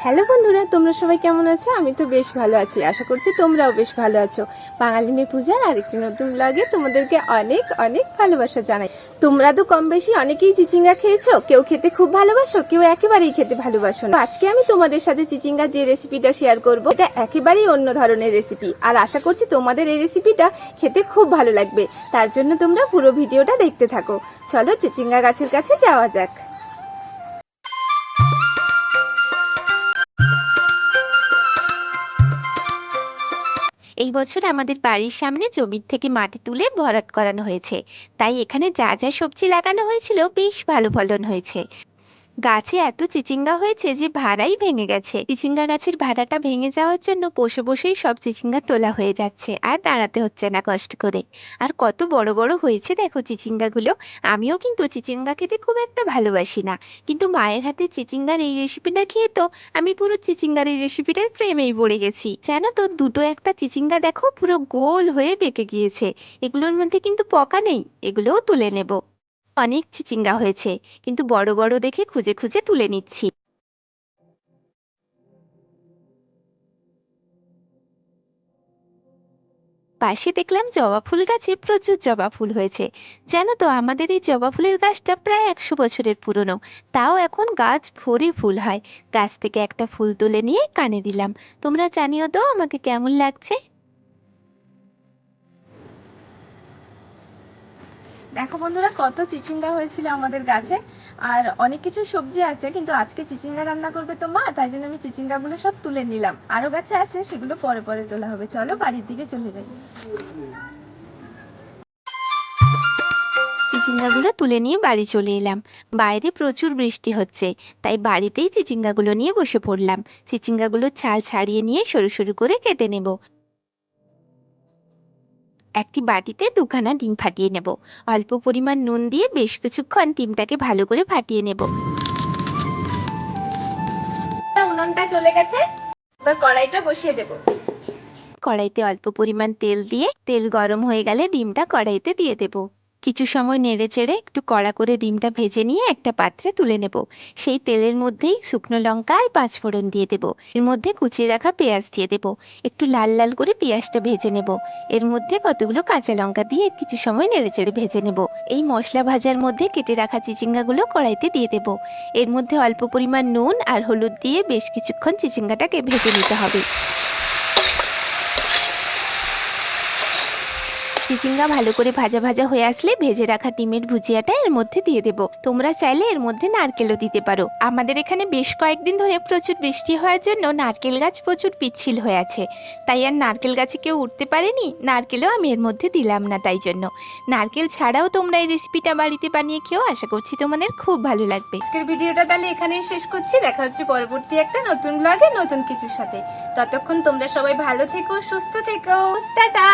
Hello বন্ধুরা, তোমরা সবাই কেমন আছো? আমি তো বেশ ভালো আছি, আশা করছি তোমরাও বেশ ভালো আছো। বাঙালি মেয়ে পূজার আরেকটি নতুন ব্লগে তোমাদেরকে অনেক অনেক ভালোবাসা জানাই। তোমরা তো কম বেশি অনেকেই চিচিঙ্গা খেয়েছো, কেউ খেতে খুব ভালোবাসো, কেউ একেবারেই খেতে ভালোবাসো না। আজকে আমি তোমাদের সাথে চিচিঙ্গার যে রেসিপিটা শেয়ার করব, এটা একেবারেই অন্য ধরনের রেসিপি, আর আশা করছি তোমাদের এই রেসিপিটা খেতে খুব ভালো লাগবে। তার জন্য তোমরা পুরো ভিডিওটা দেখতে থাকো। চলো চিচিঙ্গা গাছের কাছে যাওয়া যাক। এই বছর আমাদের বাড়ির সামনে জমির থেকে মাটি তুলে ভরাট করানো হয়েছে, তাই এখানে যা যা সবজি লাগানো হয়েছিল বেশ ভালো ফলন হয়েছে। গাছে এত চিচিঙ্গা হয়েছে যে ভাড়াই ভেঙে গেছে। চিচিঙ্গা গাছের ভাড়াটা ভেঙে যাওয়ার জন্য বসে বসেই সব চিচিঙ্গা তোলা হয়ে যাচ্ছে, আর দাঁড়াতে হচ্ছে না কষ্ট করে। আর কত বড় বড় হয়েছে দেখো চিচিঙ্গাগুলো। আমিও কিন্তু চিচিঙ্গা খেতে খুব একটা ভালোবাসি না, কিন্তু মায়ের হাতে চিচিঙ্গার এই রেসিপিটা খেয়ে তো আমি পুরো চিচিঙ্গার এই রেসিপিটার প্রেমেই পড়ে গেছি। জানো তো, দুটো একটা চিচিঙ্গা দেখো পুরো গোল হয়ে বেঁকে গিয়েছে। এগুলোর মধ্যে কিন্তু পোকা নেই, এগুলোও তুলে নেব। অনেক চিচিঙ্গা হয়েছে, কিন্তু বড় বড় দেখে খুঁজে খুঁজে তুলে নিচ্ছি। পাশে দেখলাম জবা ফুল গাছে প্রচুর জবা ফুল হয়েছে। জানো তো, আমাদের এই জবা ফুলের গাছটা প্রায় 100 বছরের পুরনো, তাও এখন গাছ ভরে ফুল হয়। গাছ থেকে একটা ফুল তুলে নিয়ে কানে দিলাম। তোমরা জানিও তো আমাকে কেমন লাগছে। দেখো বন্ধুরা, কত চিচিঙ্গা হয়েছিল আমাদের গাছে। আর অনেক কিছু সবজি আছে, কিন্তু আজকে চিচিঙ্গা রান্না করবে তো মা, তাই জন্য আমি চিচিঙ্গাগুলো সব তুলে নিলাম। আরো গাছে আছে, সেগুলো পরে পরে তোলা হবে। চলো বাড়ির দিকে চলে যাই। চিচিঙ্গাগুলো তুলে নিয়ে বাড়ি চলে এলাম। বাইরে প্রচুর বৃষ্টি হচ্ছে, তাই বাড়িতেই চিচিঙ্গাগুলো নিয়ে বসে পড়লাম। চিচিঙ্গাগুলো ছাল ছাড়িয়ে নিয়ে সরু সরু করে কেটে নেব। একটি বাটিতে দুখানা ডিম ফাটিয়ে নেব। অল্প পরিমাণ নুন দিয়ে বেশ কিছুক্ষণ ডিমটাকে ভালো করে ফাটিয়ে নেব। উনুনটা চলে গেছে, এবার কড়াইটা বসিয়ে দেবো। কড়াইতে অল্প পরিমাণ তেল দিয়ে তেল গরম হয়ে গেলে ডিমটা কড়াইতে দিয়ে দেব। কিছু সময় নেড়ে চেড়ে একটু কড়া করে ডিমটা ভেজে নিয়ে একটা পাত্রে তুলে নেব। সেই তেলের মধ্যেই শুকনো লঙ্কা আর পাঁচফোড়ন দিয়ে দেব। এর মধ্যে কুচিয়ে রাখা পেঁয়াজ দিয়ে দেব। একটু লাল লাল করে পেঁয়াজটা ভেজে নেব। এর মধ্যে কতগুলো কাঁচা লঙ্কা দিয়ে কিছু সময় নেড়ে চেড়ে ভেজে নেব। এই মশলা ভাজার মধ্যে কেটে রাখা চিচিঙ্গাগুলো কড়াইতে দিয়ে দেব। এর মধ্যে অল্প পরিমাণ নুন আর হলুদ দিয়ে বেশ কিছুক্ষণ চিচিঙ্গাটাকে ভেজে নিতে হবে। চিচিঙ্গা ভালো করে ভাজা ভাজা হয়ে আসলে ভেজে রাখা ডিমের ভুজিয়াটা এর মধ্যে দিয়ে দেব। তোমরা চাইলে এর মধ্যে নারকেলও দিতে পারো। আমাদের এখানে বেশ কয়েকদিন ধরে প্রচুর বৃষ্টি হওয়ার জন্য নারকেল গাছ প্রচুর পিচ্ছিল হয়ে আছে, তাই আর নারকেল গাছে কেউ উঠতে পারেনি। নারকেলও আমি এর মধ্যে দিলাম না, তাই জন্য। নারকেল ছাড়াও তোমরা এই রেসিপিটা বাড়িতে বানিয়ে খেও, আশা করছি তোমাদের খুব ভালো লাগবে। আজকের ভিডিওটা তাহলে এখানেই শেষ করছি। দেখা হচ্ছে পরবর্তী একটা নতুন ব্লগে নতুন কিছুর সাথে। ততক্ষণ তোমরা সবাই ভালো থেকো, সুস্থ থেকো। টাটা।